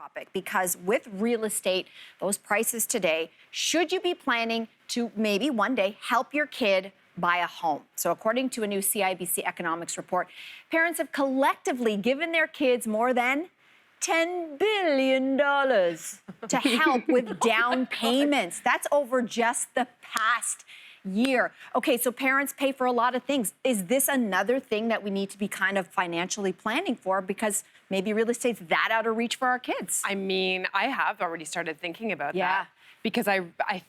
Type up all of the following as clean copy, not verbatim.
topic, because with real estate, those prices today, should you be planning to maybe one day help your kid buy a home? So according to a new CIBC economics report, parents have collectively given their kids more than $10 billion to help with down payments. That's over just the past year. Okay, so parents pay for a lot of things. Is this another thing that we need to be kind of financially planning for, because maybe real estate's that out of reach for our kids? I mean, I have already started thinking about that, because I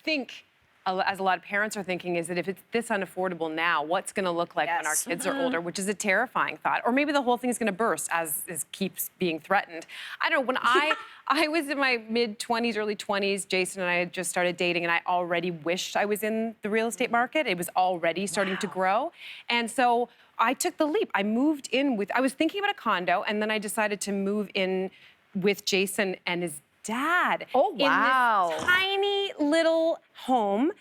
think, as a lot of parents are thinking, is that if it's this unaffordable now, what's going to look like when our kids are older, which is a terrifying thought. Or maybe the whole thing is going to burst, as keeps being threatened. I don't know, when I was in my mid-20s, early 20s, Jason and I had just started dating, and I already wished I was in the real estate market. It was already starting to grow. And so I took the leap. I moved in with, I was thinking about a condo, and then I decided to move in with Jason and his dad. Oh, wow. In this tiny little home,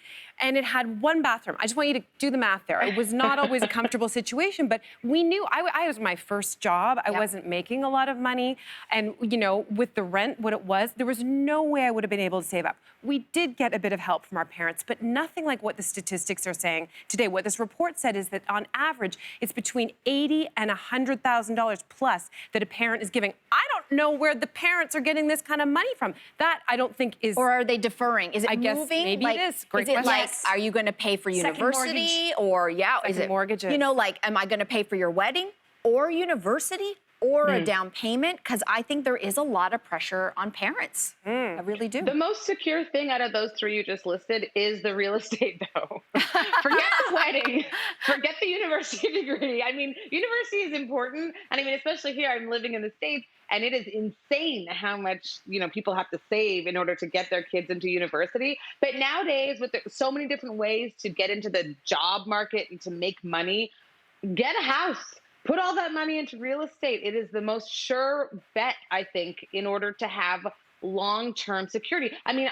and it had one bathroom. I just want you to do the math there. It was not always a comfortable situation, but we knew, I was my first job. I wasn't making a lot of money. And, you know, with the rent, what it was, there was no way I would have been able to save up. We did get a bit of help from our parents, but nothing like what the statistics are saying today. What this report said is that on average, it's between $80,000 and $100,000 plus that a parent is giving. I don't know where the parents are getting this kind of money from. That I don't think is. Or are they deferring? Is it moving? Guess maybe it is. Great question. Like, are you going to pay for university, or is it mortgages? You know, like, am I going to pay for your wedding or university or a down payment? Because I think there is a lot of pressure on parents. I really do. The most secure thing out of those three you just listed is the real estate, though. Forget the wedding. Forget the university degree. I mean, university is important. And I mean, especially here, I'm living in the States, and it is insane how much, you know, people have to save in order to get their kids into university. But nowadays, with so many different ways to get into the job market and to make money, get a house. Put all that money into real estate. It is the most sure bet, I think, in order to have long-term security. I mean,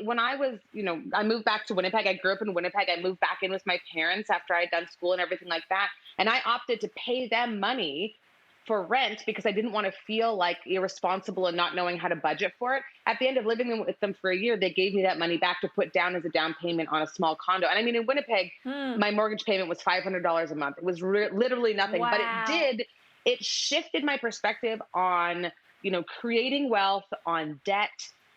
when I was, you know, I moved back to Winnipeg. I grew up in Winnipeg. I moved back in with my parents after I had done school and everything like that. And I opted to pay them money for rent because I didn't want to feel like irresponsible and not knowing how to budget for it. At the end of living with them for a year, they gave me that money back to put down as a down payment on a small condo. And I mean, in Winnipeg, my mortgage payment was $500 a month. It was literally nothing, but it shifted my perspective on, you know, creating wealth, on debt,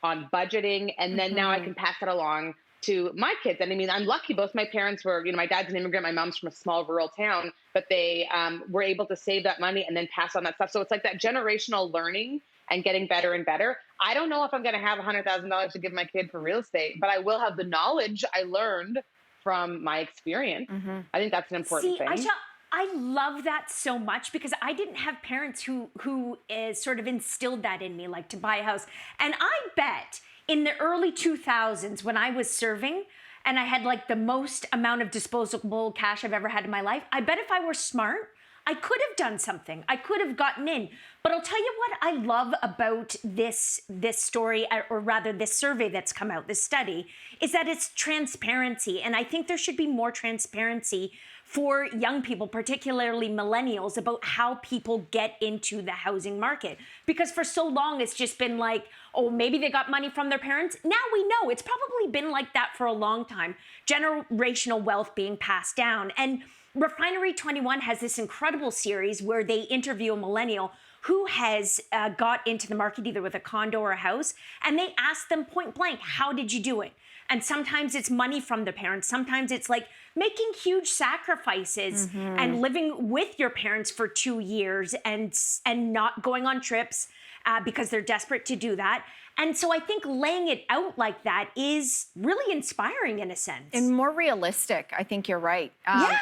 on budgeting. And then now I can pass it along to my kids. And I mean, I'm lucky. Both my parents were, you know, my dad's an immigrant, my mom's from a small rural town, but they were able to save that money and then pass on that stuff. So it's like that generational learning and getting better and better. I don't know if I'm going to have $100,000 to give my kid for real estate, but I will have the knowledge I learned from my experience. I think that's an important thing. I love that so much, because I didn't have parents who sort of instilled that in me, like to buy a house. And I bet in the early 2000s, when I was serving and I had like the most amount of disposable cash I've ever had in my life, I bet if I were smart, I could have done something. I could have gotten in. But I'll tell you what I love about this story, or rather this survey that's come out, this study, is that it's transparency. And I think there should be more transparency for young people, particularly millennials, about how people get into the housing market. Because for so long, it's just been like, oh, maybe they got money from their parents. Now we know it's probably been like that for a long time. Generational wealth being passed down. And Refinery 21 has this incredible series where they interview a millennial who has got into the market either with a condo or a house, and they ask them point blank, how did you do it? And sometimes it's money from the parents. Sometimes it's like making huge sacrifices and living with your parents for 2 years and not going on trips because they're desperate to do that. And so I think laying it out like that is really inspiring in a sense. And more realistic. I think you're right.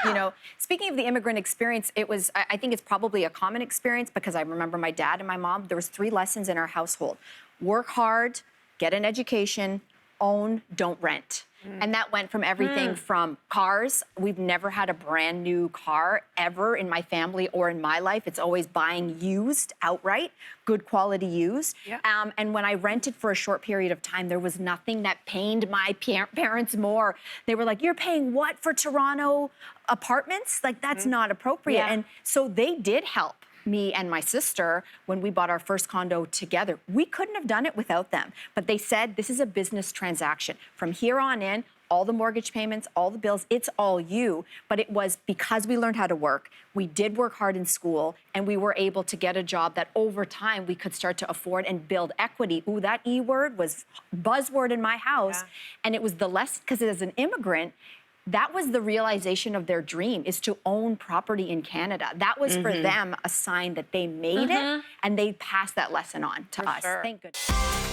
You know, speaking of the immigrant experience, I think it's probably a common experience, because I remember my dad and my mom, there was 3 lessons in our household. Work hard, get an education, own, don't rent. And that went from everything from cars. We've never had a brand new car ever in my family or in my life. It's always buying used outright, good quality used. And when I rented for a short period of time, there was nothing that pained my parents more. They were like, you're paying what for Toronto apartments? Like, that's not appropriate. And so they did help me and my sister, when we bought our first condo together, we couldn't have done it without them. But they said, this is a business transaction. From here on in, all the mortgage payments, all the bills, it's all you. But it was because we learned how to work, we did work hard in school, and we were able to get a job that over time we could start to afford and build equity. Ooh, that E word was buzzword in my house. Yeah. And it was the less, because as an immigrant, that was the realization of their dream, is to own property in Canada. That was for them a sign that they made it, and they passed that lesson on to us. Sure. Thank goodness.